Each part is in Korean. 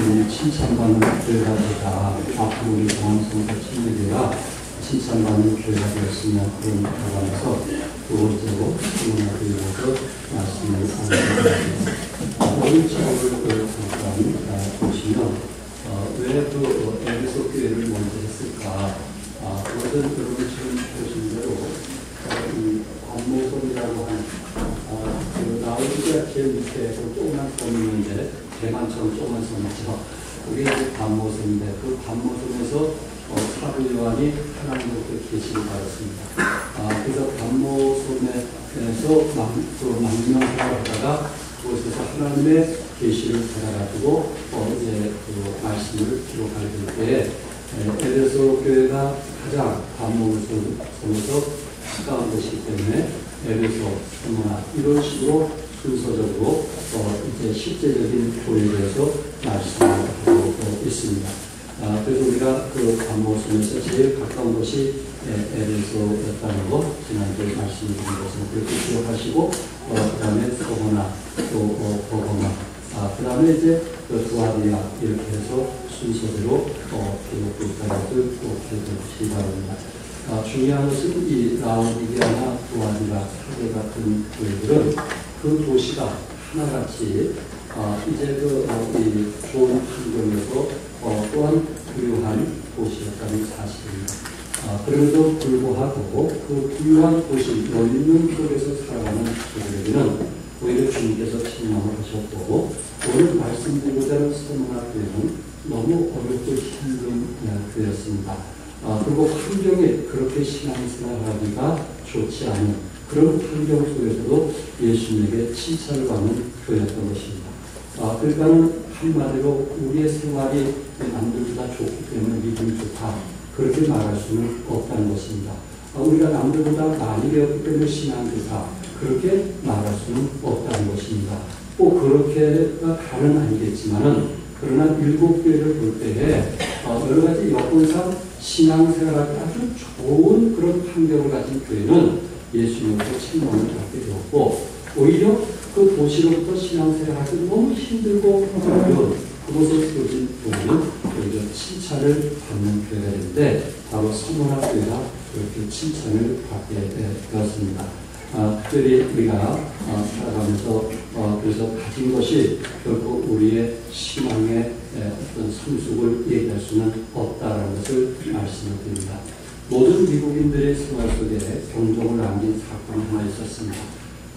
칭찬받는 교회가 되다. 앞으로 우리 강원성서 친구들과 칭찬받는 교회가 되었으면 그런 바람에서 두 번째로 주문하기 위해서 말씀을 나누겠습니다. 오늘 책을 잠깐 보시면 왜 그 에베소 교회를 먼저 했을까? 그것은 여러분 지금 보신 대로 이 관모성이라고 하는 나오기가 제일 밑에 조그만 섬이 있는데 대만처럼 조그만 섬이죠. 그게 이제 관모성인데 그 관모성에서 사도 요한이 하나님으로부터 계시를 받았습니다. 그래서 관모성에서 망명을 하다가 그곳에서 하나님의 계시를 받아가지고 이제 그 말씀을 기록하게 될 때에 에베소 교회가 가장 관모성에서 가까운 것이기 때문에 에베소, 스무나 이런 식으로 순서적으로 이제 실제적인 교회에 대해서 말씀을 하고 있습니다. 그래서 우리가 그 관모성에서 제일 가까운 것이 에베소였다는 거 지난주에 말씀드린 것은 그렇게 기억하시고 그 다음에 서거나 또 버거나 그 다음에 이제 두아디아 이렇게 해서 순서대로 기록되어 있다는 것을 꼭 기억해 주시기 바랍니다. 중요한 것은 이 라오디게아나 두아디라 사대 같은 교회들은 그 도시가 하나같이 이제 이 좋은 환경에서 또한 부유한 도시였다는 사실입니다. 그럼에도 불구하고 그 부유한 도시 여인룸 속에서 살아가는 교회들은 오히려 주님께서 책망을 하셨고 오늘 말씀드리고자 하는 서문학교회는 너무 어렵고 힘든 교회였습니다. 그리고 환경에 그렇게 신앙생활하기가 좋지 않은 그런 환경 속에서도 예수님에게 칭찬을 받는 교회였던 것입니다. 그러니까는 한마디로 우리의 생활이 남들보다 좋기 때문에 믿음이 좋다. 그렇게 말할 수는 없다는 것입니다. 우리가 남들보다 많이 배웠기 때문에 신앙이 좋다. 그렇게 말할 수는 없다는 것입니다. 꼭 그렇게가 다는 아니겠지만은 그러나 일곱 교회를 볼 때에 여러 가지 여건상 신앙생활하기 아주 좋은 그런 환경을 가진 교회는 예수님으로부터 책망을 받게 되었고 오히려 그 도시로부터 신앙생활하기 너무 힘들고 어려운 그곳에 세워진 교회는 오히려 칭찬을 받는 교회가 되는데 바로 서문학 교회가 그렇게 칭찬을 받게 되었습니다. 특별히 우리가 살아가면서 그래서 가진 것이 결코 우리의 신앙의 어떤 성숙을 얘기할 수는 없다라는 것을 말씀을 드립니다. 모든 미국인들의 생활 속에 경종을 남긴 사건이 하나 있었습니다.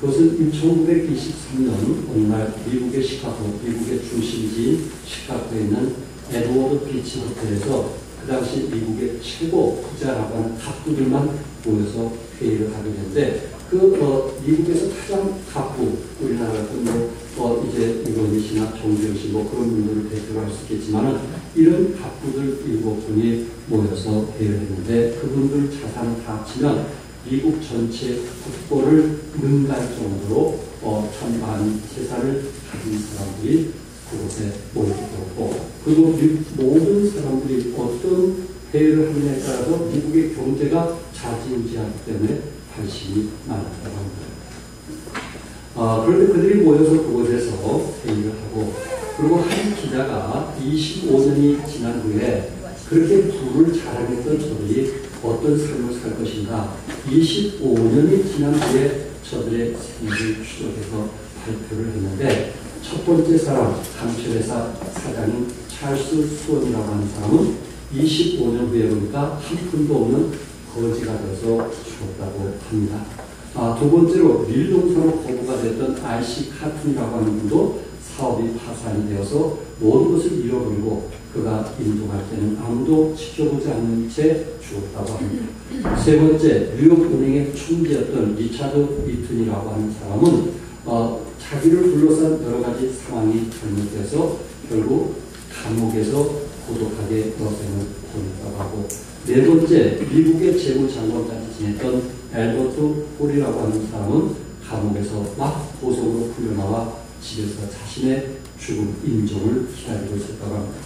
그것은 1923년 어느 날 미국의 시카고, 미국의 중심지인 시카고에 있는 에드워드 비치 호텔에서 그 당시 미국의 최고 부자라고 하는 갑부들만 모여서 회의를 하게 되는데 미국에서 가장 갑부, 우리나라 같은 이제 이건희 씨나 정재현 씨 그런 분들을 대표로 할 수 있겠지만은 이런 갑부들 7분이 모여서 회의를 했는데 그분들 자산을 다 합치면 미국 전체 국보를 능가할 정도로 천만 재산을 가진 사람들이 그곳에 모이게 되었고 그리고 모든 사람들이 어떤 회의를 하느냐에 따라서 미국의 경제가 좌지우지하기 때문에 관심이 많았다고 합니다. 그런데 그들이 모여서 그곳에서 회의를 하고 그리고 한 기자가 25년이 지난 후에 그렇게 부를 자랑했던 저들이 어떤 삶을 살 것인가 25년이 지난 후에 저들의 생애를 추적해서 발표를 했는데 첫 번째 사람 강철회사 사장인 찰스 수원이라고 하는 사람은 25년 후에 보니까 한 푼도 없는 거지가 되어서 죽었다고 합니다. 두 번째로 밀동산업 거부가 됐던 RC 카툰이라고 하는 분도 사업이 파산이 되어서 모든 것을 잃어버리고 그가 인도할 때는 아무도 지켜보지 않는 채 죽었다고 합니다. 세 번째, 뉴욕은행의 총재였던 리차드 이튼이라고 하는 사람은 자기를 둘러싼 여러 가지 상황이 잘못돼서 결국 감옥에서 고독하게 여생을 보냈다고 하고 네 번째, 미국의 재무장관까지 지냈던 앨버트 홀이라고 하는 사람은 감옥에서 막 보석으로 풀려나와 집에서 자신의 죽음 인종을 기다리고 있었다고 합니다.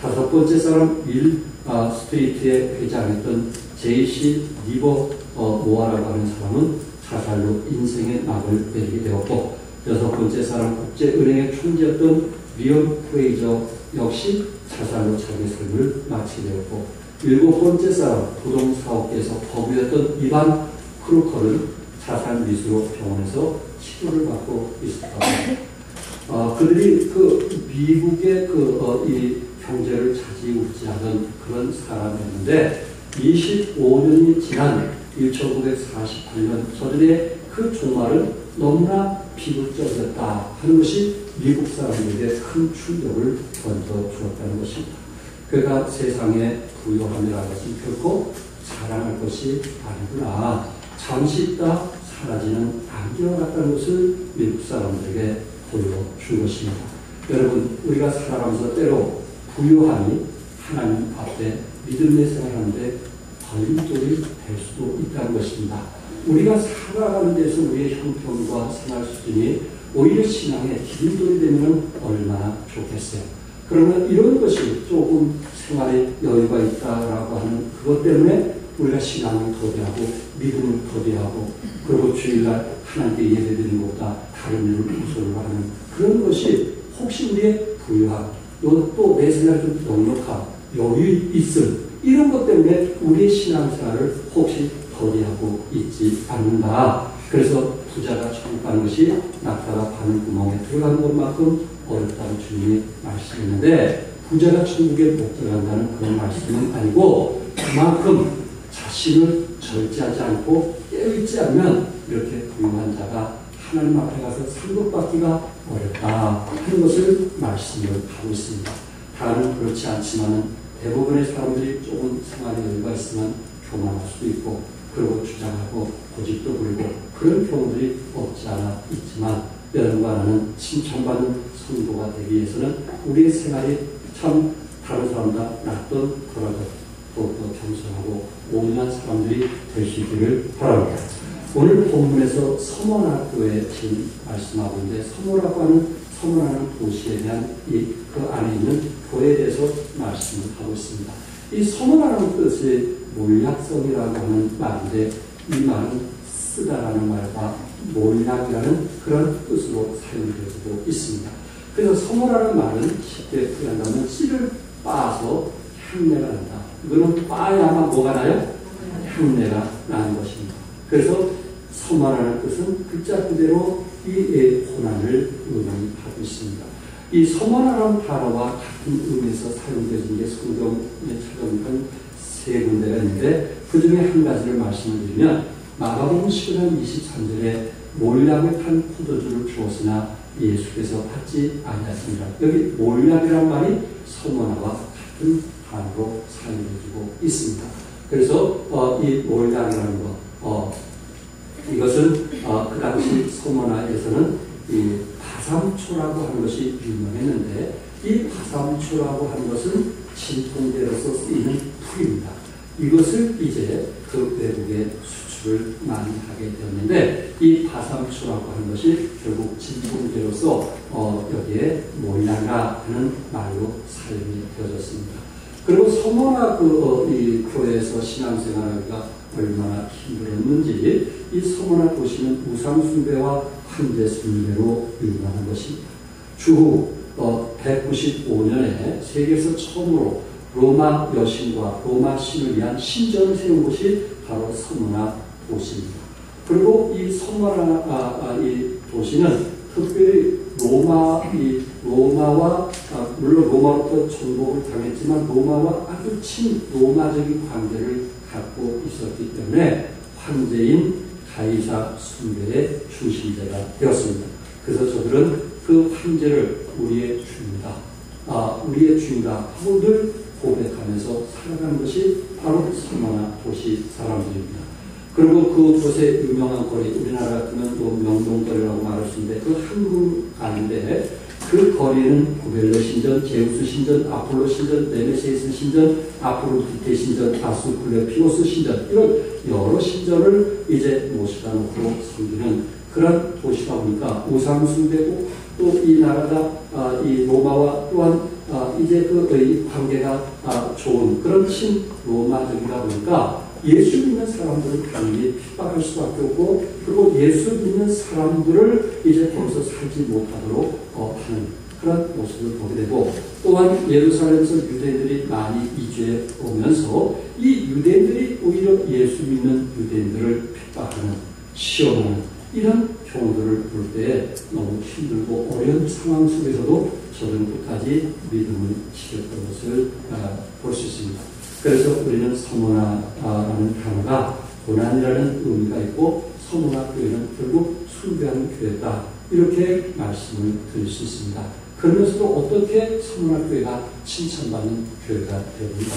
다섯 번째 사람 윌 스트리트에 회장했던 제이시 리버 모아라고 하는 사람은 자살로 인생의 막을 내리게 되었고 여섯 번째 사람 국제은행의 총재였던 리온 프레이저 역시 자살로 자기 삶을 마치게 되었고, 7번째 사람 부동사업계에서 거부였던 이반 크루커는 자살 미수로 병원에서 치료를 받고 있었다. 그들이 그 미국의 이 경제를 좌지우지하던 그런 사람이었는데 25년이 지난 1948년 저들의 그 종말은 너무나 비극적이었다 하는 것이 미국 사람들에게 큰 충격을 던져주었다는 것입니다. 그가 세상의 부유함이라는 것은 결코 자랑할 것이 아니구나, 잠시 있다 사라지는 안개와 같다는 것을 미국 사람들에게 보여준 것입니다. 여러분, 우리가 살아가면서 때로 부유함이 하나님 앞에 믿음의 생활하는데 걸림돌이 될 수도 있다는 것입니다. 우리가 살아가는 데서 우리의 형편과 생활 수준이 오히려 신앙의 기름돌이 되면 얼마나 좋겠어요. 그러면 이런 것이 조금 생활에 여유가 있다라고 하는 그것 때문에 우리가 신앙을 거대하고 믿음을 거대하고 그리고 주일날 하나님께 예배드리는 것보다 다른 일을 우선으로 하는 그런 것이 혹시 우리의 부유함, 또 내 생활 좀 넉넉함, 여유 있음 이런 것 때문에 우리의 신앙생활을 혹시 거대하고 있지 않는가. 그래서 부자가 천국 가는 것이 낙타가 바늘구멍에 들어가는 것만큼 어렵다고 주님이 말씀했는데, 부자가 천국에 못 들어간다는 그런 말씀은 아니고 그만큼 자신을 절제하지 않고 깨어있지 않으면 이렇게 부유한 자가 하나님 앞에 가서 상급받기가 어렵다 하는 것을 말씀을 하고 있습니다. 다른 그렇지 않지만 대부분의 사람들이 조금 생활에 여유가 있으면 교만할 수도 있고 그리고 주장하고 고집도 부리고 그런 경우들이 없지 않아 있지만, 여러분과 나는 칭찬받는 성도가 되기 위해서는 우리의 생활이 참 다른 사람보다 낫던 그러고 또 겸손하고 온유한 사람들이 될 수 있기를 바랍니다. 오늘 본문에서 서머나교회 지금 말씀하고 있는데, 서머나는 도시에 대한 그 안에 있는 교회에 대해서 말씀을 하고 있습니다. 이 서머나라는 뜻이 몰약성이라고 하는 말인데, 이 말은 쓰다라는 말과 몰약이라는 그런 뜻으로 사용되고 있습니다. 그래서 서머라는 말은 쉽게 표현한다면 씨를 빻아서 향내가 난다. 이거는 빻아야만 뭐가 나요? 향내가 나는 것입니다. 그래서 서머라는 뜻은 글자 그대로 이 고난을 의미하고 있습니다. 이 서머라는 단어와 같은 의미에서 사용되어진 게 성경에 찾아보면 세 군데가 있는데, 그 중에 한 가지를 말씀을 드리면 마가복음 15장 23절에 몰약을 탄 포도주를 주었으나 예수께서 받지 아니하십니다. 여기 몰약이라는 말이 서머나와 같은 단어로 사용되고 있습니다. 그래서 이 몰약이라는 것, 이것은 그 당시 서머나에서는 이 바삼초라고 하는 것이 유명했는데, 이 바삼초라고 하는 것은 진통제로서 쓰이는 풀입니다. 이것을 이제 그 외국에 수출을 많이 하게 되었는데, 이 바삼초라고 하는 것이 결국 진통제로서 여기에 몰약이라 하는 말로 사용이 되어졌습니다. 그리고 서머나 이 교회에서 신앙생활하기가 얼마나 힘들었는지, 이 서머나 도시는 우상숭배와 황제숭배로 유명한 것입니다. 주후 195년에 세계에서 처음으로 로마 여신과 로마 신을 위한 신전을 세운 곳이 바로 서머나 도시입니다. 그리고 이 서머나 이 도시는 특별히 로마와 물론 로마로부터 정복을 당했지만 로마와 아주 친로마적인 관계를 갖고 있었기 때문에 황제인 가이사 숭배의 중심제가 되었습니다. 그래서 저들은 그 황제를 우리의 주인이다 하고 늘 고백하면서 살아가는 것이 바로 서머나 도시 사람들입니다. 그리고 그곳의 유명한 거리, 우리나라 같으면 또 명동거리라고 말할 수 있는데, 그 한국 아닌데 그 거리는 구벨러 신전, 제우스 신전, 아폴로 신전, 네메시스 신전, 아프로디테 신전, 아스클레피오스 신전, 이런 여러 신전을 이제 모셔다 놓고 섬기는 그런 도시다 보니까 우상숭배고, 또 이 나라가 이 로마와 또한 이제 그 관계가 좋은 그런 친로마적이다 보니까 예수 믿는 사람들을 당연히 핍박할 수밖에 없고, 그리고 예수 믿는 사람들을 이제 거기서 살지 못하도록 하는 그런 모습을 보게 되고, 또한 예루살렘에서 유대인들이 많이 이주해 오면서 이 유대인들이 오히려 예수 믿는 유대인들을 핍박하는, 시험하는 이런 경우들을 볼 때 너무 힘들고 어려운 상황 속에서도 저는 끝까지 믿음을 지켰던 것을 볼 수 있습니다. 그래서 우리는 서머나라는 단어가 고난이라는 의미가 있고, 서머나 교회는 결국 숭배하는 교회다, 이렇게 말씀을 드릴 수 있습니다. 그러면서도 어떻게 서머나 교회가 칭찬받는 교회가 됩니다.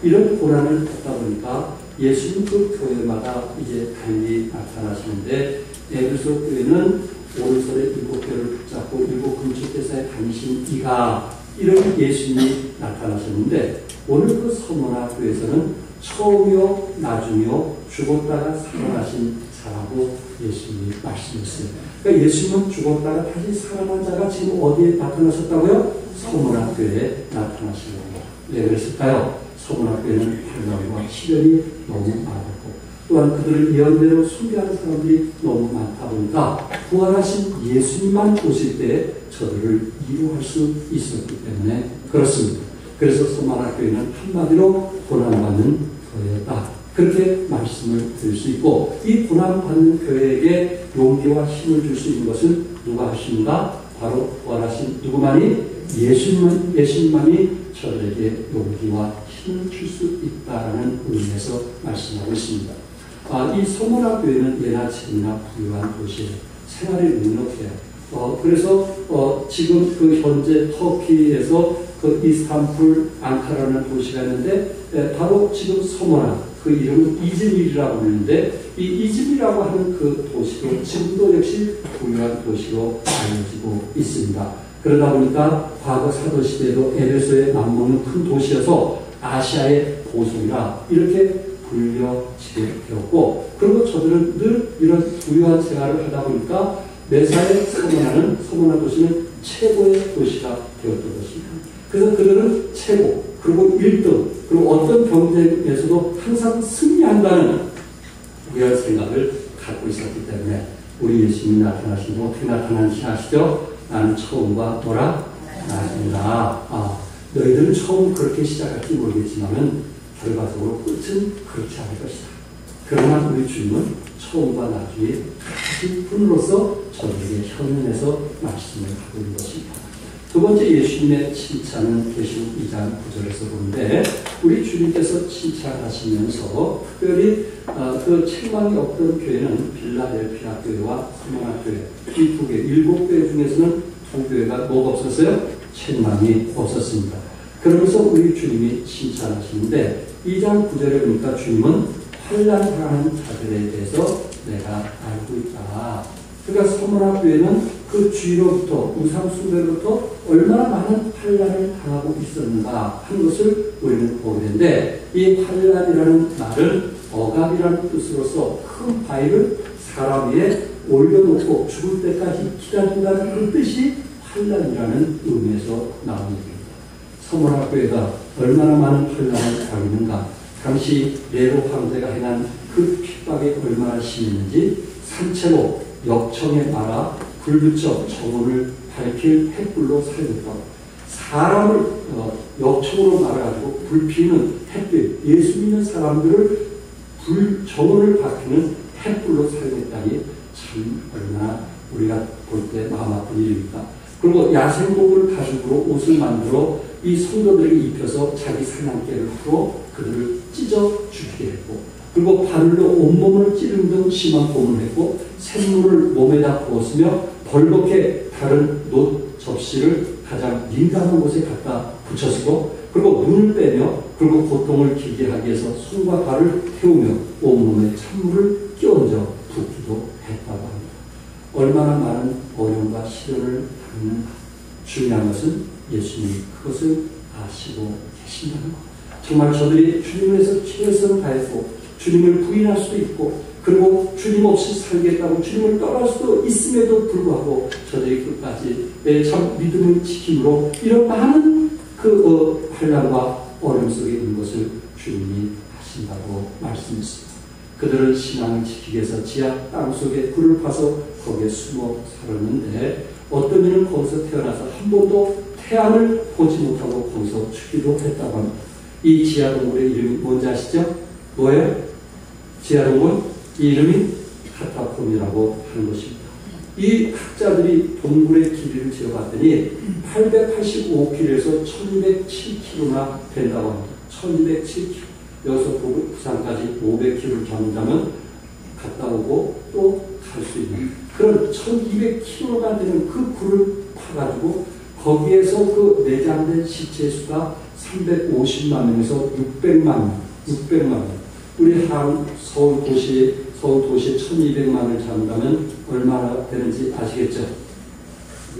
이런 고난을 겪다 보니까 예수님 그 교회마다 이제 달리 나타나시는데, 에베소 교회는 오른손에 7개를 붙잡고 7금축대사에 다니신 이가, 이런 예수님이 나타나셨는데, 오늘 그 서머나 교회에서는 처음이요 나중이요 죽었다가 살아나신 자라고 예수님이 말씀했어요. 그러니까 예수님은 죽었다가 다시 살아난 자가 지금 어디에 나타나셨다고요? 서머나 교회에 나타나신 겁니다. 왜 그랬을까요? 서머나 교회는 환난과 시련이 너무 많았고, 또한 그들을 예언대로 숭배하는 사람들이 너무 많다 보니까 부활하신 예수님만 오실 때 저들을 이루할 수 있었기 때문에 그렇습니다. 그래서 서머나 교회는 한마디로 고난받는 교회였다, 그렇게 말씀을 드릴 수 있고, 이 고난받는 교회에게 용기와 힘을 줄 수 있는 것은 누가 하십니까? 바로 부활하신 누구만이? 예수님만이 저들에게 용기와 힘을 줄 수 있다라는 의미에서 말씀하고 있습니다. 이 서머나 교회는 예나 지금이나 부유한 도시예요. 생활이 넉넉해요. 그래서 지금 그 현재 터키에서 그 이스탄불, 앙카라는 도시가 있는데, 바로 지금 서머나, 그 이름은 이즈밀이라고 하는데, 이 이즈밀이라고 하는 그 도시도 지금도 역시 부유한 도시로 알려지고 있습니다. 그러다 보니까 과거 사도시대에도 에베소에 맞먹는 큰 도시여서 아시아의 보석이라 이렇게 불려지게 되었고, 그리고 저들은 늘 이런 부유한 생활을 하다 보니까 매사에 서머나 도시는 최고의 도시가 되었던 것입니다. 그래서 그들은 최고, 그리고 1등, 그리고 어떤 경쟁에서도 항상 승리한다는 이런 생각을 갖고 있었기 때문에 우리 예수님이 나타나시고 어떻게 나타나는지 아시죠? 나는 처음과 나중이다. 너희들은 처음 그렇게 시작할지 모르겠지만은 결과적으로 끝은 그렇지 않을 것이다. 그러나 우리 주님은 처음과 나중에 같은 분으로서 저들에게 현현해서 말씀을 하고 있는 것입니다. 두 번째 예수님의 칭찬은 계시록 2장 9절에서 보는데, 우리 주님께서 칭찬하시면서 특별히 그 책망이 없던 교회는 빌라델피아 교회와 서머나 교회, 이 두 개, 7교회 중에서는 두 교회가 뭐가 없었어요? 책망이 없었습니다. 그러면서 우리 주님이 칭찬하시는데, 2장 9절에 보니까 주님은 환난당하는 자들에 대해서 내가 알고 있다. 그러니까 서머나 교회는 그 주위로부터, 우상숭배로부터 얼마나 많은 환난을 당하고 있었는가 하는 것을 우리는 보게 되는데, 이 환난이라는 말은 억압이라는 뜻으로서 큰 바위를 사람 위에 올려놓고 죽을 때까지 기다린다는 그 뜻이 환난이라는 의미에서 나오는 얘기입니다. 서머나 교회가 얼마나 많은 환난을 당했는가, 당시 네로 황제가 행한 그 핍박이 얼마나 심했는지 산채로 역청에 말아 불붙여 정원을 밝힐 횃불로 사용했다고. 사람을 역청으로 말아가지고 불피는 햇빛, 예수 믿는 사람들을 정원을 밝히는 햇불로 사용했다니 참 얼마나 우리가 볼 때 마음 아픈 일입니까? 그리고 야생동물 가죽으로 옷을 만들어 이 성도들에게 입혀서 자기 사냥개를 풀어 그들을 찢어 죽이게 했고, 그리고 바늘로 온몸을 찌르는 등 심한 고문을 했고, 샘물을 몸에다 부었으며 벌겋게 다른 놋 접시를 가장 민감한 곳에 갖다 붙였고, 그리고 눈을 빼며, 그리고 고통을 길게 하기 위해서 손과 발을 태우며 온몸에 찬물을 끼얹어 붓기도 했다고 합니다. 얼마나 많은 어려움과 시련을 당하는가. 중요한 것은 예수님이 그것을 아시고 계신다는 것. 정말 저들이 주님을 위해서 최선을 다했고 주님을 부인할 수도 있고, 그리고 주님 없이 살겠다고 주님을 떠날 수도 있음에도 불구하고 저들이 끝까지 참 믿음을 지킴으로 이런 많은 환난과 어려움 속에 있는 것을 주님이 하신다고 말씀했습니다. 그들은 신앙을 지키기 위해서 지하 땅속에 굴을 파서 거기에 숨어 살았는데, 어떤 이는 거기서 태어나서 한 번도 태양을 보지 못하고 거기서 죽기도 했다고 합니다. 이 지하동굴의 이름이 뭔지 아시죠? 뭐예요? 지하동굴? 이 이름이 카타콤이라고 하는 것입니다. 이 학자들이 동굴의 길이를 재어봤더니 885km에서 1207km나 된다고 합니다. 1207km. 여기서 부산까지 500km를 경자면 갔다 오고 또 갈 수 있는 그런 1200km가 되는 그 굴을 파가지고 거기에서 그 내장된 시체 수가 350만 명에서 600만 명. 우리 서울 도시에 1200만을 잡는다면 얼마나 되는지 아시겠죠?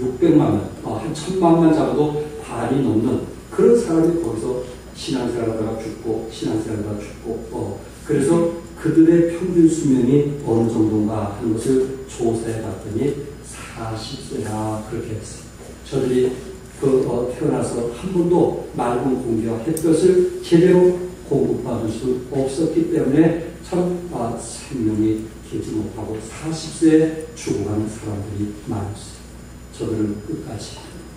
600만 명. 한 1000만만 잡아도 반이 넘는 그런 사람이 거기서 신앙생활하다가 죽고 신앙생활하다가 죽고 그래서 그들의 평균 수명이 어느 정도인가 하는 것을 조사해 봤더니 40세나 그렇게 했어요. 저들이 태어나서 한 번도 맑은 공기와 햇볕을 제대로 공급받을 수 없었기 때문에 참 생명이 길지 못하고 40세에 죽어가는 사람들이 많았어요. 저들은 끝까지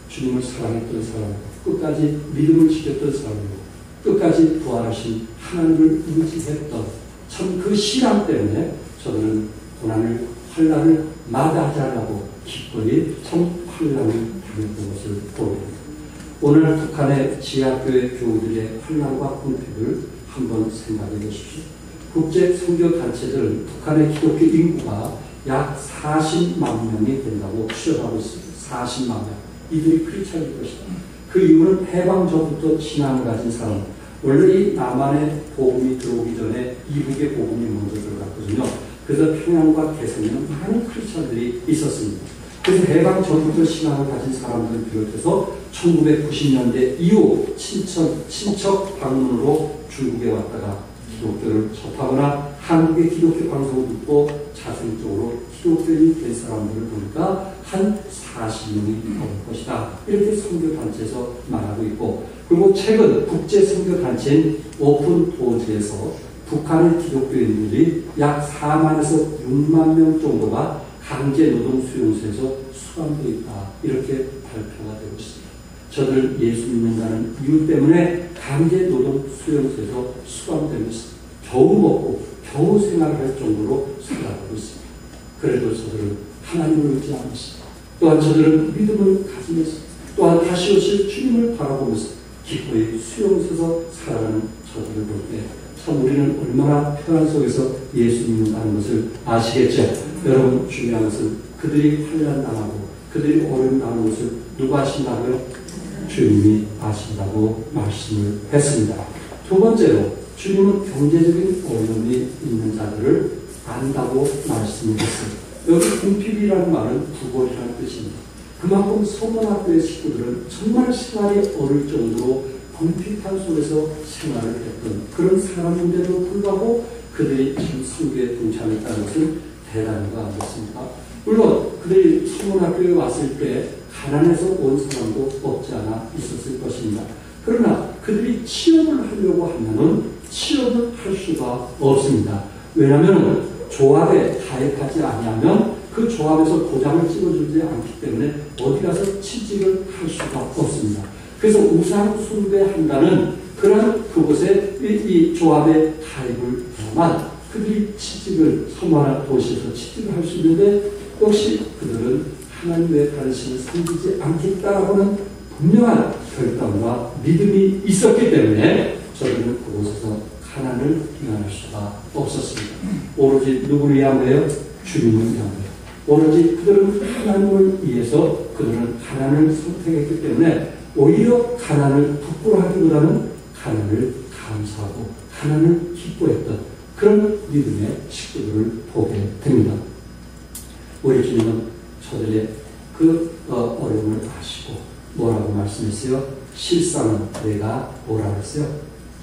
주님을 사랑했던 사람이고 끝까지 믿음을 지켰던 사람이고 끝까지 부활하신 하나님을 의지했던 참 그 신앙 때문에 저들은 환난을 마다하지 않고 기꺼이 참 환난을 당했던 것을 보입니다. 오늘 북한의 지하교회 교우들의 환난과 궁핍을 한번 생각해 보십시오. 국제 선교 단체들은 북한의 기독교 인구가 약 40만 명이 된다고 추정하고 있습니다. 40만 명. 이들이 크리스찬일 것이다. 그 이유는 해방 전부터 신앙을 가진 사람. 원래 이 남한의 복음이 들어오기 전에 이북의 복음이 먼저 들어갔거든요. 그래서 평양과 개성에는 많은 크리스찬들이 있었습니다. 그래서 해방 전부터 신앙을 가진 사람들을 비롯해서 1990년대 이후 친척 방문으로 중국에 왔다가 기독교를 접하거나 한국의 기독교 방송을 듣고 자생적으로 기독교인이 된 사람들을 보니까 한 40명이 넘을 것이다. 이렇게 선교단체에서 말하고 있고, 그리고 최근 국제선교단체인 오픈도어즈에서 북한의 기독교인들이 약 4만에서 6만 명 정도가 강제노동 수용소에서 수감되어 있다. 이렇게 발표가 되고 있습니다. 저들 예수 믿는다는 이유 때문에 강제노동 수용소에서 수감되고 있습니다. 겨우 먹고 겨우 생활할 정도로 살아가고 있습니다. 그래도 저들은 하나님을 의지하고 있습니다. 또한 저들은 믿음을 가지면서 또한 다시 오실 주님을 바라보면서 기꺼이 수용소에서 살아가는 저들을 볼 때 참 우리는 얼마나 평안 속에서 예수 믿는다는 것을 아시겠죠? 여러분, 중요한 것은 그들이 환난 당하고 그들이 어려움 당하는 것을 누가 아신다고요? 주님이 아신다고 말씀을 했습니다. 두 번째로 주님은 경제적인 어려움이 있는 자들을 안다고 말씀을 했습니다. 여기 궁핍이라는 말은 부벌이라는 뜻입니다. 그만큼 서문학교의 식구들은 정말 생활이 어려울 정도로 궁핍한 속에서 생활을 했던 그런 사람인데도 불구하고 그들이 지금 선교에 동참했다는 것은 대단한 거 아니겠습니까? 물론 그들이 서문학교에 왔을 때 가난해서 온 사람도 없지 않아 있었을 것입니다. 그러나 그들이 취업을 하려고 하면은 취업을 할 수가 없습니다. 왜냐하면 조합에 가입하지 아니하면 그 조합에서 도장을 찍어주지 않기 때문에 어디 가서 취직을 할 수가 없습니다. 그래서 우상 숭배한다는 그런 그곳에 이 조합에 가입을 해야만 그들이 취직을 서머나 도시에서 취직을 할 수 있는데 역시 그들은 하나님 외에 다른 신을 섬기지 않겠다라고는 분명한 결단과 믿음이 있었기 때문에 저들은 그곳에서 가난을 면할 수가 없었습니다. 오로지 누구를 위함이에요? 주님을 위함이에요. 오로지 그들은 하나님을 위해서 그들은 가난을 선택했기 때문에 오히려 가난을 부끄러워하기보다는 가난을 감사하고 가난을 기뻐했던 그런 믿음의 식구들을 보게 됩니다. 우리 주님은 저들의 그 어려움을 아시고 뭐라고 말씀했어요? 실상은 내가 뭐라고 했어요?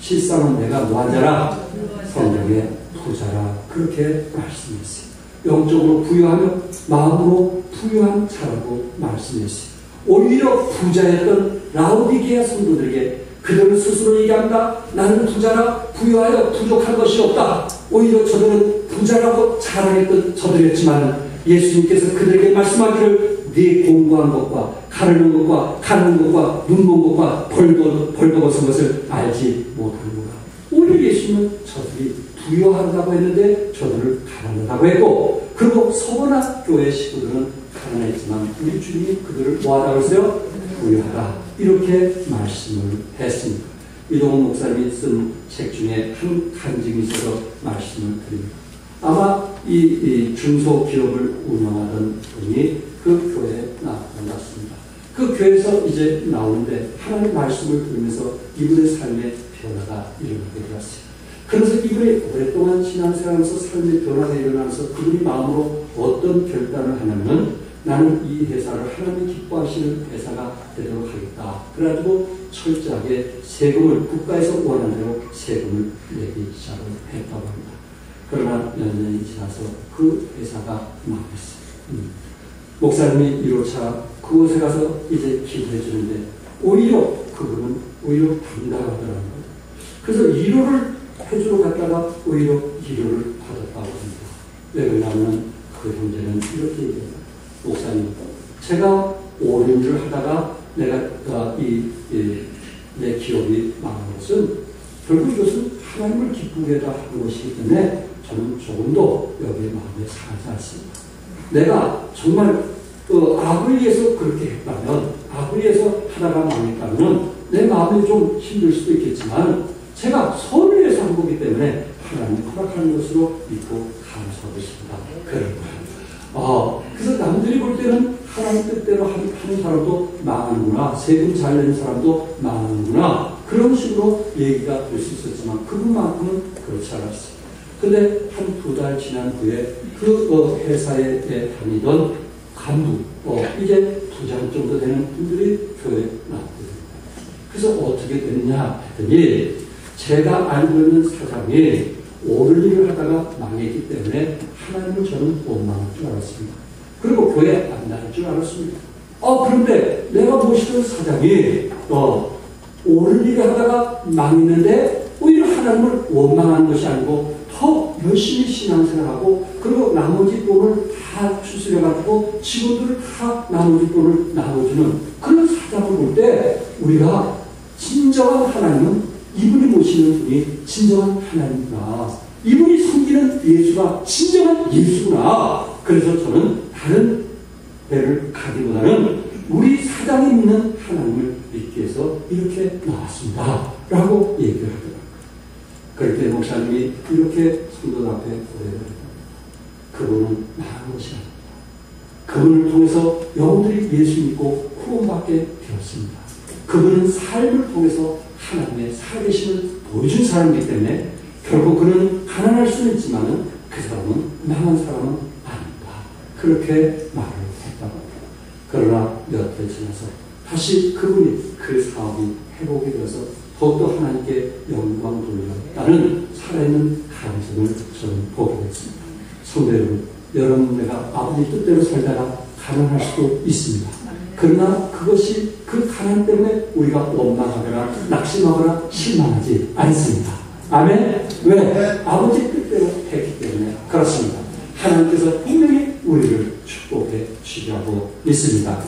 실상은 내가 뭐한 자라? 성령의 부자라. 그렇게 말씀했어요. 영적으로 부유하며 마음으로 부유한 자라고 말씀했어요. 오히려 부자였던 라오디게아 성도들에게 그들은 스스로 얘기한다. 나는 부자라 부유하여 부족한 것이 없다. 오히려 저들은 부자라고 자랑했던 저들이었지만 예수님께서 그들에게 말씀하기를 네 공부한 것과 가르는 것과 가르는 것과 눈먼 것과 벌거벗은 것을 알지 못하는구나. 오히려 예수님은 저들이 부유하다고 했는데 저들을 가난하다고 했고, 그리고 서머나 교회 식구들은 가난했지만 우리 주님이 그들을 뭐하다고 했어요? 부유하다. 이렇게 말씀을 했습니다. 이동훈 목사님이 쓴 책 중에 한 간증이 있어서 말씀을 드립니다. 아마 이 중소기업을 운영하던 분이 그 교회에 나왔습니다. 그 교회에서 이제 나오는데 하나님의 말씀을 들으면서 이분의 삶의 변화가 일어나게 되었어요. 그래서 이분이 오랫동안 신앙생활하면서 삶의 변화가 일어나면서 그분이 마음으로 어떤 결단을 하냐면, 나는 이 회사를 하나님이 기뻐하시는 회사가 되도록 하겠다. 그래가지고 철저하게 세금을 국가에서 원하는 대로 세금을 내기 시작을 했다고 합니다. 그러나 몇 년이 지나서 그 회사가 망했어요. 목사님이 1호차 그곳에 가서 이제 기도해 주는데 오히려 그분은 오히려 당당하더라고요. 그래서 1호를 해주러 갔다가 오히려 2호를 받았다고 합니다. 왜 그러냐면 그 형제는 이렇게 얘기합니다. 목사님, 제가 5년을 하다가 내가 내 기업이 망한 것은 결국 이것은 하나님을 기쁘게 하는 것이기 때문에 저는 조금도 여기에 마음에 상하지 않습니다. 내가 정말 악을 위해서 그렇게 했다면, 악을 위해서 하다가 망했다면 내 마음이 좀 힘들 수도 있겠지만 제가 선을 위해서 한 거기 때문에 하나님 허락하는 것으로 믿고 감사하고 있습니다. 그런 거예요. 그래서 남들이 볼 때는 하나님 뜻대로 하는 사람도 망하는구나, 세금 잘 내는 사람도 망하는구나, 그런 식으로 얘기가 될 수 있었지만 그분만큼은 그렇지 않았어요. 근데 한 2달 지난 후에 그 회사에 다니던 간부, 이제 부장 정도 되는 분들이 교회에 나왔거든요. 그래서 어떻게 됐냐 했더니, 제가 알고 있는 사장이 옳은 일을 하다가 망했기 때문에 하나님을 저는 원망할 줄 알았습니다. 그리고 교회에 안 다닐 줄 알았습니다. 그런데 내가 모시던 사장이 옳은 일을 하다가 망했는데 오히려 하나님을 원망한 것이 아니고 더 열심히 신앙생활하고, 그리고 나머지 돈을 다 추스려가지고 직원들을 다 나머지 돈을 나눠주는 그런 사장을 볼 때 우리가 진정한 하나님은 이분이 모시는 분이 진정한 하나님이구나, 이분이 섬기는 예수가 진정한 예수구나. 그래서 저는 다른 데를 가기보다는 우리 사장이 믿는 하나님을 믿기 위해서 이렇게 나왔습니다 라고 얘기를 하더라고요. 그럴 때 목사님이 이렇게 성도 앞에 고백을 합니다. 그분은 나은 것이 아닙니다. 그분을 통해서 영혼들이 예수 믿고 구원받게 되었습니다. 그분은 삶을 통해서 하나님의 살아계심을 보여준 사람이기 때문에 결국 그는 가난할 수는 있지만 그 사람은 망한 사람은 아닙니다. 그렇게 말을 했다고 합니다. 그러나 몇 달 지나서 다시 그분이 그 사업이 회복이 되어서 더욱더 하나님께 영광 돌렸다는 살아있는 가능성을 저는 보게 됐습니다. 성도 여러분, 내가 아버지 뜻대로 살다가 가난할 수도 있습니다. 그러나 그것이 그 가난 때문에 우리가 원망하거나 낙심하거나 실망하지 않습니다. 아멘? 왜? 아버지 뜻대로 했기 때문에 그렇습니다. 하나님께서 분명히 우리를 축복해 주시라고 믿습니다.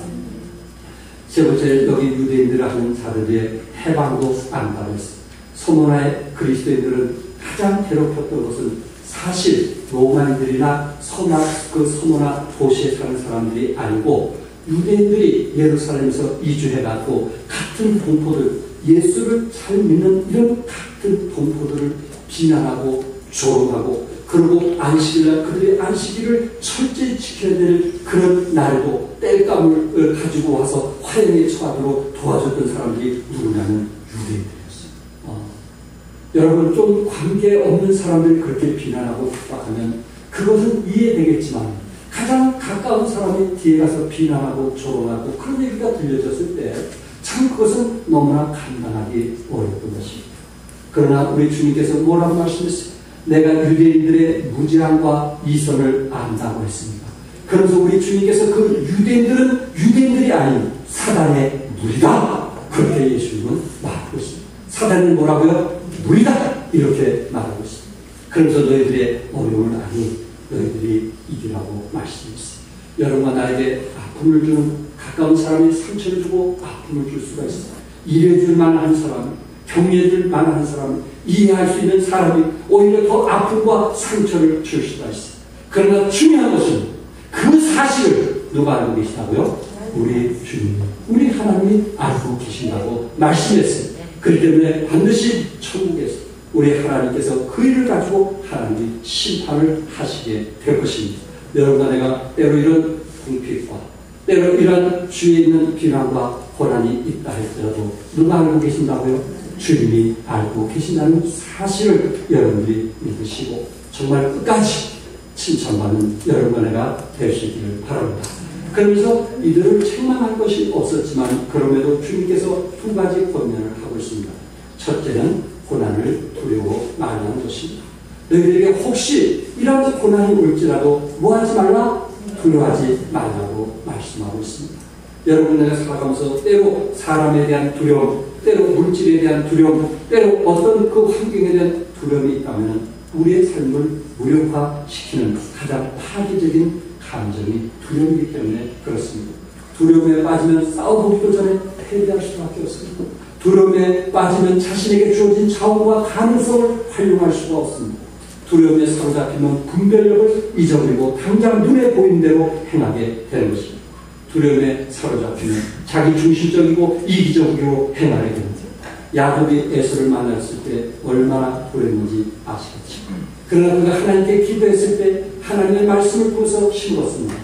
세 번째, 여기 유대인들 하는 자들의 해방도 안다고 했습니다. 소모나의 그리스도인들은 가장 괴롭혔던 것은 사실 로마인들이나 소모나 도시에 사는 사람들이 아니고 유대인들이 예루살렘에서 이주해갖고 같은 동포들, 예수를 잘 믿는 이런 같은 동포들을 비난하고 조롱하고, 그리고 안식일날 그들의 안식일을 철저히 지켜야 될 그런 날도 땔감을 가지고 와서 화형에 처하도록 도와줬던 사람들이 누구냐면 유대인들이었어요. 여러분, 좀 관계없는 사람들이 그렇게 비난하고 핍박하면 그것은 이해되겠지만 가장 가까운 사람이 뒤에 가서 비난하고 조롱하고 그런 얘기가 들려졌을 때 참 그것은 너무나 감당하기 어렵던 것입니다. 그러나 우리 주님께서 뭐라고 말씀했어요? 내가 유대인들의 무지함과 이선을 안다고 했습니다. 그러면서 우리 주님께서 그 유대인들은 유대인들이 아닌 사단의 무리다, 그렇게 예수님은 말하고 있습니다. 사단은 뭐라고요? 무리다, 이렇게 말하고 있습니다. 그러면서 너희들의 어려움을 아니 너희들이 이겨 주라고 말씀했어요. 여러분과 나에게 아픔을 주는 가까운 사람이 상처를 주고 아픔을 줄 수가 있어요. 이래줄 만한 사람, 격려해줄 만한 사람, 이해할 수 있는 사람이 오히려 더 아픔과 상처를 줄 수가 있어요. 그러나 중요한 것은 그 사실을 누가 알고 계시다고요? 우리 주님, 우리 하나님이 알고 계신다고 말씀했어요. 그렇기 때문에 반드시 천국에서 우리 하나님께서 그 일을 가지고 하나님이 심판을 하시게 될 것입니다. 여러분과 내가 때로 이런 궁핍과 때로 이런 주위에 있는 비난과 고난이 있다 할지라도 누가 알고 계신다고요? 주님이 알고 계신다는 사실을 여러분들이 믿으시고 정말 끝까지 칭찬받는 여러분과 내가 될 수 있기를 바랍니다. 그러면서 이들을 책망할 것이 없었지만 그럼에도 주님께서 두 가지 권면을 하고 있습니다. 첫째는 고난을 두려워 말하는 것입니다. 너희들에게 혹시 이런 고난이 올지라도 뭐하지 말라? 두려워하지 말라고 말씀하고 있습니다. 여러분 내가 살아가면서 때로 사람에 대한 두려움, 때로 물질에 대한 두려움, 때로 어떤 그 환경에 대한 두려움이 있다면 우리의 삶을 무력화시키는 가장 파괴적인 감정이 두려움이기 때문에 그렇습니다. 두려움에 빠지면 싸워보기도 전에 패배할 수밖에 없습니다. 두려움에 빠지면 자신에게 주어진 자원과 가능성을 활용할 수가 없습니다. 두려움에 사로잡히면 분별력을 잊어버리고 당장 눈에 보이는 대로 행하게 되는 것입니다. 두려움에 사로잡히면 자기중심적이고 이기적으로 행하게 됩니다. 야곱이 에서를 만났을 때 얼마나 두려웠는지 아시겠죠? 그러나 그가 하나님께 기도했을 때 하나님의 말씀을 보고서 힘었습니다.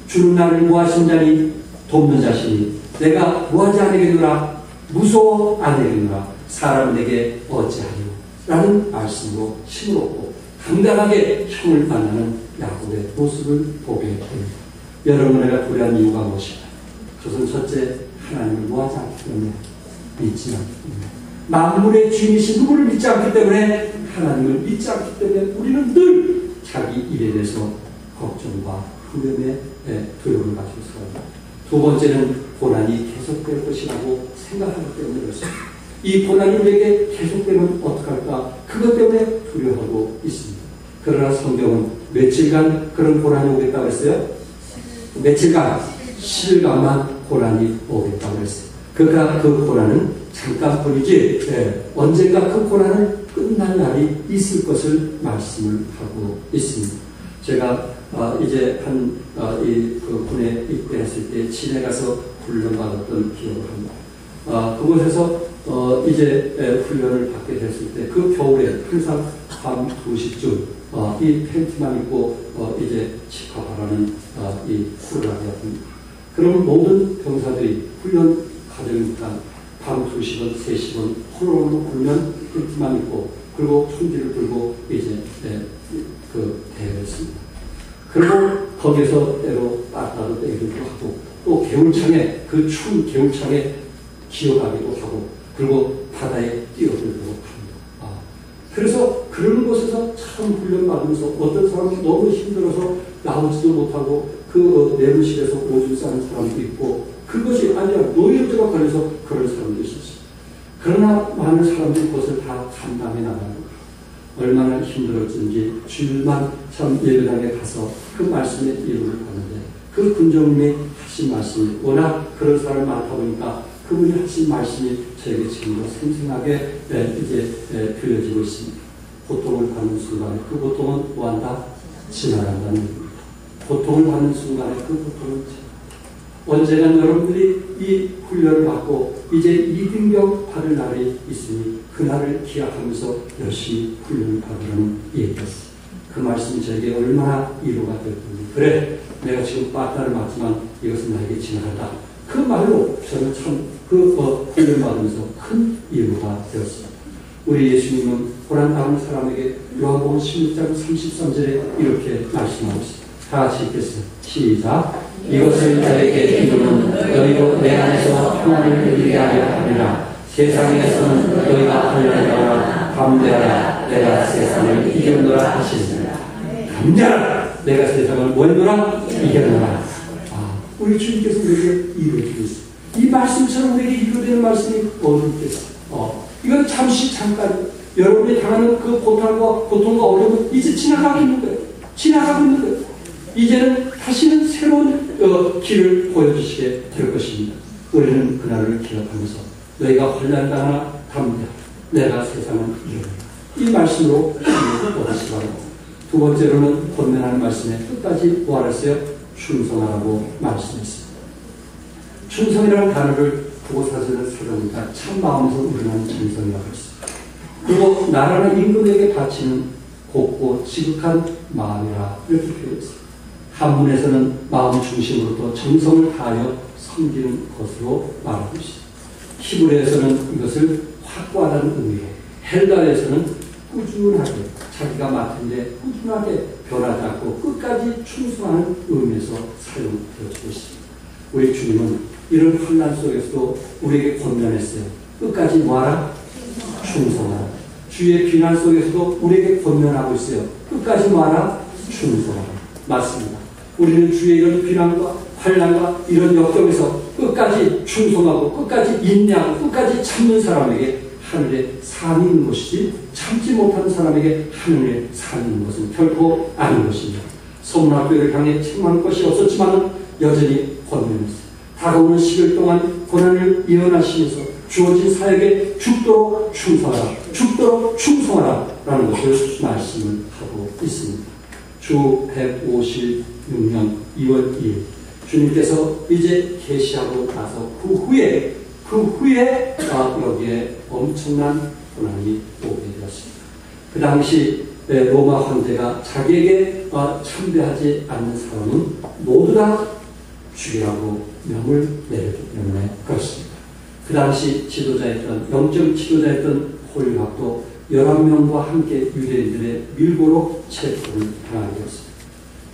주는 나를 모하신 자니 돕는 자시니 내가 모하지 않으겠노라 무서워 안되겠노라 사람 내게 어찌하리요 라는 말씀으로 힘을 얻고 당당하게 형을 만나는 야곱의 모습을 보게 됩니다. 여러분에게 두려운 이유가 무엇일까요? 그것은 첫째 하나님을 모하지 않기 때문에 믿지 않기 때문에 만물의 주인이신 누구를 믿지 않기 때문에 하나님을 믿지 않기 때문에 우리는 늘 자기 일에 대해서 걱정과 두려움에 두려움을 가지고 살아갑니다. 두 번째는 고난이 계속될 것이라고 생각하기 때문에 그렇습니다. 이 고난이 우리에게 계속되면 어떡할까? 그것 때문에 두려워하고 있습니다. 그러나 성경은 며칠간 그런 고난이 오겠다고 했어요? 며칠간, 10일간만 고난이 오겠다고 했어요. 그러니까 그 고난은 잠깐뿐이지 언젠가 그 고난은 끝날 날이 있을 것을 말씀을 하고 있습니다. 제가 이제 그 군에 입대했을 때 진해 가서 훈련받았던 기억을 합니다. 그곳에서 이제 훈련을 받게 됐을 때 그 겨울에 항상 밤 2시쯤 이 팬티만 입고 이제 직화하라는 이 훈련을 하였습니다. 그럼 모든 병사들이 훈련 과정이니까 밤 2시간, 3시간 홀로 불면 팬티만 입고 그리고 총기를 들고 이제 그 대회를 했습니다. 그리고 거기서 때로 따뜻하게 때리기도 하고 또 개울창에 그 추운 개울창에 기어가기도 하고 그리고 바다에 뛰어들기도 합니다. 그래서 그런 곳에서 참 훈련받으면서 어떤 사람은 너무 힘들어서 나오지도 못하고 그 내무실에서 오줌 싸는 사람도 있고 그것이 아니라 노이로제가 걸려서 그런 사람도 있었어요. 그러나 많은 사람들이 그것을 다 감당해 나가는 거예요. 얼마나 힘들었는지 주일만 참 예배당에 가서 그 말씀의 이유를 봤는데 그 군정님이 하신 말씀이 워낙 그런 사람이 많다 보니까 그분이 하신 말씀이 저에게 지금도 생생하게 이제 들려지고 있습니다. 고통을 받는 순간에 그 고통은 뭐한다? 지나간다는 얘기입니다. 고통을 받는 순간에 그 고통은 언젠가 여러분들이 이 훈련을 받고 이제 이등병 받을 날이 있으니 그날을 기약하면서 열심히 훈련을 받으라는 얘기였어요. 그 말씀이 저에게 얼마나 위로가 되었던지 그래 내가 지금 빠따를 맞지만 이것은 나에게 지나간다. 그 말로 저는 참 그 훈련 받으면서 큰 위로가 되었습니다. 우리 예수님은 고난 당하는 사람에게 요한복음 16장 33절에 이렇게 말씀하고 있습니다. 다 같이 읽겠습니다. 시작. 이것을 너에게 이루는 너희로 내 안에서 평안을 누리게 하려 함이라. 세상에서는 너희가 환난하거나 담대하라. 내가 세상을 이겼노라 하시니라. 담대하라. 내가 세상을 뭐했노라? 이겼노라. 우리 주님께서 우리에게 이루어주고 있습니다. 이 말씀처럼 우리에게 이루어지는 말씀이 어디 있겠어요? 이건 잠깐 여러분이 당하는 그 고통과 어려움은 이제 지나가고 있는 거예요. 지나가고 있는 거예요. 이제는 다시는 새로운 길을 보여주시게 될 것입니다. 우리는 그날을 기억하면서 너희가 환난당하나 담대하라. 내가 세상을 이겨낸다. 이 말씀으로 얻으시 바라고, 두 번째로는 권면하는 말씀에 끝까지 뭐하랬어요? 충성하라고 말씀했습니다. 충성이라는 단어를 보고사전을 쓰려니까 참 마음에서 우러나는 충성이라고 했습니다. 그리고 나라나 임금에게 바치는 곱고 지극한 마음이라 이렇게 표현했습니다. 한문에서는 마음 중심으로부터 정성을 다하여 섬기는 것으로 말하고 있습니다. 히브리에서는 이것을 확고하다는 의미로, 헬라에서는 꾸준하게 자기가 맡은 데 꾸준하게 변하지 않고 끝까지 충성하는 의미에서 사용되어지고 있습니다. 우리 주님은 이런 환난 속에서도 우리에게 권면했어요. 끝까지 뭐하라? 충성하라. 주의 비난 속에서도 우리에게 권면하고 있어요. 끝까지 뭐하라? 충성하라. 맞습니다. 우리는 주의 이런 비난과 환난과 이런 역경에서 끝까지 충성하고 끝까지 인내하고 끝까지 참는 사람에게 하늘의 상이 있는 것이지, 참지 못하는 사람에게 하늘의 상이 있는 것은 결코 아닌 것입니다. 소문학교를 향해 책망할 것이 없었지만 여전히 권면했어요. 다가오는 10일 동안 고난을 예언하시면서 주어진 사역에 죽도록 충성하라, 죽도록 충성하라 라는 것을 말씀을 하고 있습니다. 주 156년 2월 2일 주님께서 이제 계시하고 나서 그 후에 여기에 엄청난 고난이 오게 되었습니다. 그 당시 로마 황제가 자기에게 참배하지 않는 사람은 모두 다 죽이라고 명을 내렸기 때문에 그렇습니다. 그 당시 지도자였던, 영적 지도자였던 홀갑도 11명과 함께 유대인들의 밀고로 체포를 당하게 되었습니다.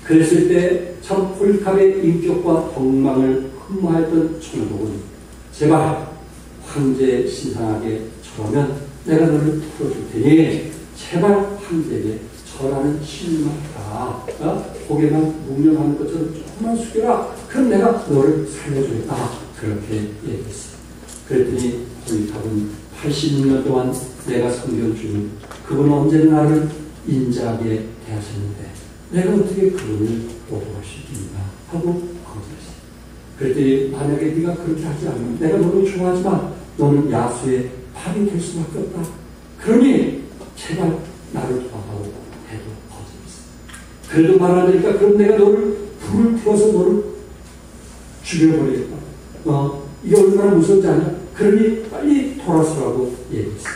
그랬을 때 참 홀갑의 인격과 덕망을 흠모하였던 총독은 제발 황제 신상하게 절하면 내가 너를 풀어줄 테니 제발 황제에게 절하는 신만 다 고개만 묵념하는 것처럼 조금만 숙여라. 그럼 내가 너를 살려주겠다. 그렇게 얘기했어요. 그랬더니 홀갑은 86년 동안 내가 섬겨온 주님, 그분은 언제나 나를 인자하게 대하셨는데 내가 어떻게 그분을 보호할 수 있겠나 하고 거절했어요. 그랬더니 만약에 네가 그렇게 하지 않으면 내가 너를 좋아하지만 너는 야수의 팔이 될 수밖에 없다. 그러니 제발 나를 도와다오 해도 거절했어요. 그래도 말 안 되니까 그럼 내가 너를 불을 태워서 너를 죽여버리겠다. 이게 얼마나 무서운지 아냐? 그러니 빨리 돌아서라고 얘기했어요.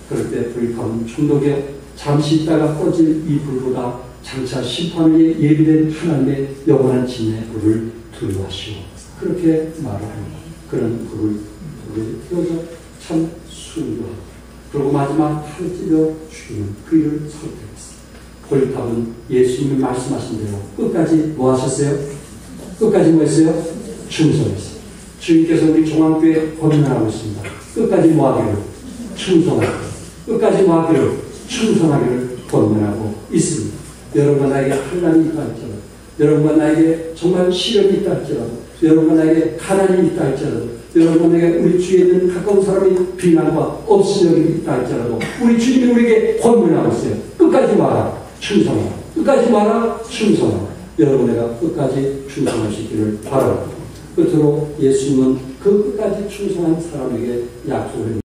그럴 때 불감은 총독에 잠시 있다가 꺼질 이 불보다 장차 심판을 위해 예비된 하나님의 영원한 진의 불을 두려워하시오. 그렇게 말을 합니다. 그런 불을 태워서 참 순교하고 그리고 마지막 칼을 찔러 죽이는 그 일을 선택했어요. 홀갑은 예수님이 말씀하신 대로 끝까지 뭐 하셨어요? 끝까지 뭐 했어요? 충성했어요. 주님께서 우리 종합교회에 권면하고 있습니다. 끝까지 뭐 하기를? 충성하기를. 끝까지 뭐 하기를? 충성하기를 권면하고 있습니다. 여러분과 나에게 환난이 있다 할지라도, 여러분과 나에게 정말 시련이 있다 할지라도, 여러분과 나에게 가난이 있다 할지라도, 여러분과 나에게 우리 주위에 있는 가까운 사람이 비난과 업신여김이 있다 할지라도 우리 주님이 우리에게 권면하고 있어요. 끝까지 말아 충성하라. 끝까지 말아 충성하라. 여러분 내가 끝까지 충성할 수 있기를 바랍니다. 끝으로 예수님은 그 끝까지 충성한 사람에게 약속을